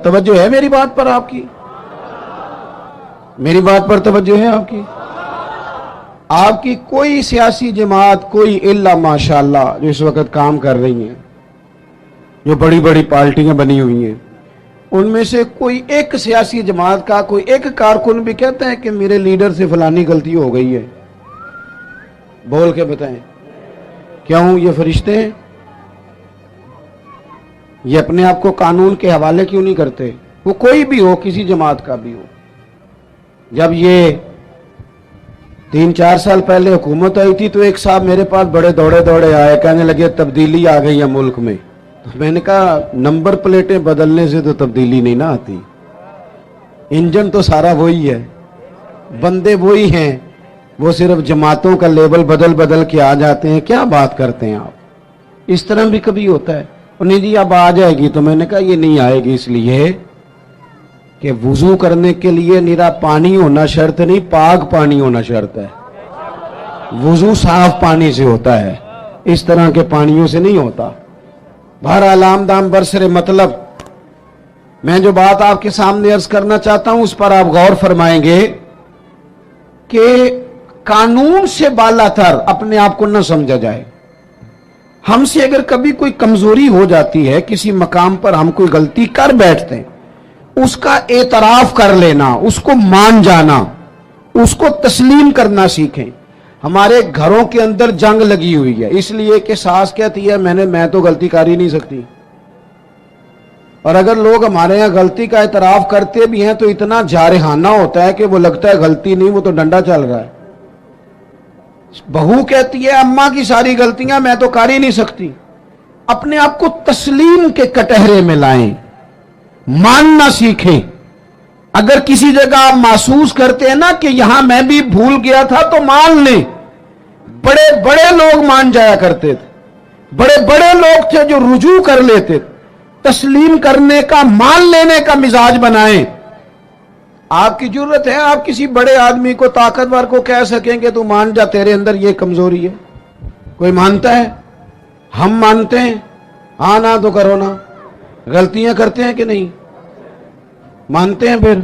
توجہ ہے میری بات پر آپ کی؟ میری بات پر توجہ ہے آپ کی؟ آپ کی کوئی سیاسی جماعت، کوئی الا ماشاءاللہ جو اس وقت کام کر رہی ہیں، جو بڑی بڑی پارٹیاں بنی ہوئی ہیں، ان میں سے کوئی ایک سیاسی جماعت کا کوئی ایک کارکن بھی کہتا ہے کہ میرے لیڈر سے فلانی غلطی ہو گئی ہے؟ بول کے بتائیں۔ کیوں؟ یہ فرشتے ہیں؟ یہ اپنے آپ کو قانون کے حوالے کیوں نہیں کرتے؟ وہ کوئی بھی ہو، کسی جماعت کا بھی ہو۔ جب یہ 3-4 سال پہلے حکومت آئی تھی تو ایک صاحب میرے پاس بڑے دوڑے دوڑے آئے، کہنے لگے تبدیلی آ گئی ہے ملک میں۔ تو میں نے کہا نمبر پلیٹیں بدلنے سے تو تبدیلی نہیں نہ آتی، انجن تو سارا وہی ہے، بندے وہی ہیں، وہ صرف جماعتوں کا لیبل بدل بدل کے آ جاتے ہیں۔ کیا بات کرتے ہیں آپ؟ اس طرح بھی کبھی ہوتا ہے؟ انہیں جی اب آ جائے گی، تو میں نے کہا یہ نہیں آئے گی، اس لیے کہ وضو کرنے کے لیے نیرا پانی ہونا شرط نہیں، پاک پانی ہونا شرط ہے۔ وضو صاف پانی سے ہوتا ہے، اس طرح کے پانیوں سے نہیں ہوتا۔ بہرحال آمدام برسر مطلب، میں جو بات آپ کے سامنے عرض کرنا چاہتا ہوں اس پر آپ غور فرمائیں گے کہ قانون سے بالا تر اپنے آپ کو نہ سمجھا جائے۔ ہم سے اگر کبھی کوئی کمزوری ہو جاتی ہے، کسی مقام پر ہم کوئی غلطی کر بیٹھتے ہیں، اس کا اعتراف کر لینا، اس کو مان جانا، اس کو تسلیم کرنا سیکھیں۔ ہمارے گھروں کے اندر جنگ لگی ہوئی ہے، اس لیے کہ ساس کہتی ہے میں تو غلطی کر ہی نہیں سکتی، اور اگر لوگ ہمارے یہاں غلطی کا اعتراف کرتے بھی ہیں تو اتنا جارحانہ ہوتا ہے کہ وہ لگتا ہے غلطی نہیں، وہ تو ڈنڈا چل رہا ہے۔ بہو کہتی ہے اماں کی ساری غلطیاں میں تو کر ہی نہیں سکتی۔ اپنے آپ کو تسلیم کے کٹہرے میں لائیں، ماننا سیکھیں۔ اگر کسی جگہ آپ محسوس کرتے ہیں نا کہ یہاں میں بھی بھول گیا تھا تو مان لیں۔ بڑے بڑے لوگ مان جایا کرتے تھے، بڑے بڑے لوگ تھے جو رجوع کر لیتے تھے۔ تسلیم کرنے کا، مان لینے کا مزاج بنائیں۔ آپ کی جرت ہے آپ کسی بڑے آدمی کو، طاقتور کو کہہ سکیں کہ تو مان جا، تیرے اندر یہ کمزوری ہے؟ کوئی مانتا ہے؟ ہم مانتے ہیں؟ ہاں نہ تو کرو نا۔ غلطیاں کرتے ہیں کہ نہیں؟ مانتے ہیں پھر؟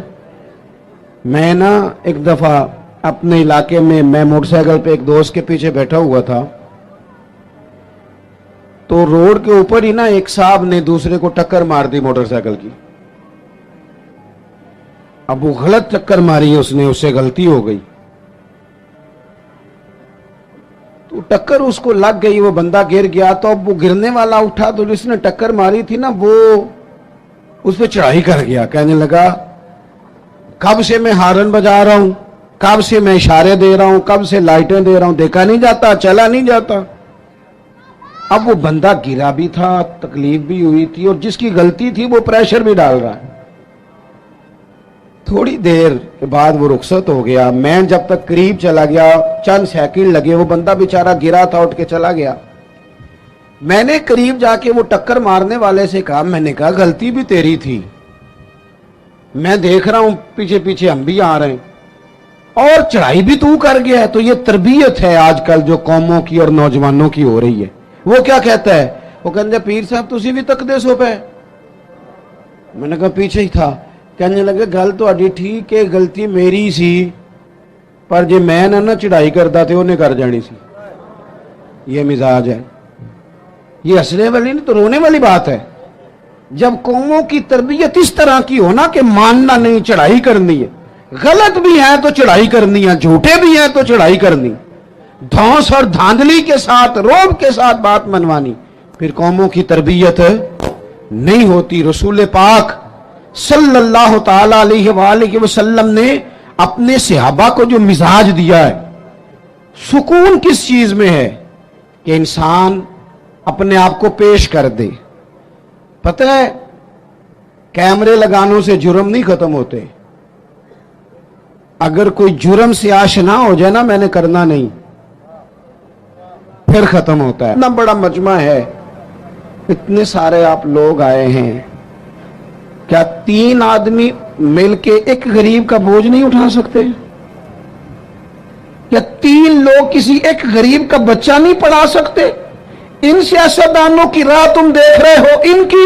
میں نا ایک دفعہ اپنے علاقے میں موٹر سائیکل پہ ایک دوست کے پیچھے بیٹھا ہوا تھا، تو روڈ کے اوپر ہی نا ایک صاحب نے دوسرے کو ٹکر مار دی موٹر سائیکل کی۔ اب وہ غلط ٹکر ماری، اس سے غلطی ہو گئی تو ٹکر اس کو لگ گئی، وہ بندہ گر گیا۔ تو اب وہ گرنے والا اٹھا تو جس نے ٹکر ماری تھی نا، وہ اس پہ چڑھائی کر گیا، کہنے لگا کب سے میں ہارن بجا رہا ہوں، کب سے میں اشارے دے رہا ہوں، کب سے لائٹیں دے رہا ہوں، دیکھا نہیں جاتا، چلا نہیں جاتا۔ اب وہ بندہ گرا بھی تھا، تکلیف بھی ہوئی تھی، اور جس کی غلطی تھی وہ پریشر بھی ڈال رہا ہے۔ تھوڑی دیر کے بعد وہ رخصت ہو گیا۔ میں جب تک قریب چلا گیا، چند سیکنڈ لگے، وہ بندہ بیچارہ گرا تھا، اٹھ کے چلا گیا۔ میں نے قریب جا کے وہ ٹکر مارنے والے سے کہا، میں نے کہا غلطی بھی تیری تھی، میں دیکھ رہا ہوں پیچھے پیچھے ہم بھی آ رہے ہیں، اور چڑھائی بھی تو کر گیا ہے۔ تو یہ تربیت ہے آج کل جو قوموں کی اور نوجوانوں کی ہو رہی ہے۔ وہ کیا کہتا ہے؟ وہ کہتے ہیں پیر صاحب تسی بھی تکدے سو پہ؟ میں نے کہا پیچھے ہی تھا۔ کہنے لگے گل تو اڈی ٹھیک ہے، غلطی میری سی، پر جے میں نہ چڑھائی کرتا تھے انہیں کر جانی سی۔ یہ مزاج ہے، یہ ہنسنے والی نہیں تو رونے والی بات ہے۔ جب قوموں کی تربیت اس طرح کی ہونا کہ ماننا نہیں، چڑھائی کرنی ہے، غلط بھی ہے تو چڑھائی کرنی ہے، جھوٹے بھی ہیں تو چڑھائی کرنی، دھونس اور دھاندلی کے ساتھ، روب کے ساتھ بات منوانی، پھر قوموں کی تربیت نہیں ہوتی۔ رسول پاک صلی اللہ تعالی علیہ وآلہ وسلم نے اپنے صحابہ کو جو مزاج دیا ہے، سکون کس چیز میں ہے؟ کہ انسان اپنے آپ کو پیش کر دے۔ پتہ ہے کیمرے لگانوں سے جرم نہیں ختم ہوتے۔ اگر کوئی جرم سے آشنا ہو جائے نا، میں نے کرنا نہیں، پھر ختم ہوتا ہے۔ اتنا بڑا مجمع ہے، اتنے سارے آپ لوگ آئے ہیں، کیا 3 آدمی مل کے ایک غریب کا بوجھ نہیں اٹھا سکتے؟ کیا 3 لوگ کسی ایک غریب کا بچہ نہیں پڑھا سکتے؟ ان سیاستدانوں کی راہ تم دیکھ رہے ہو، ان کی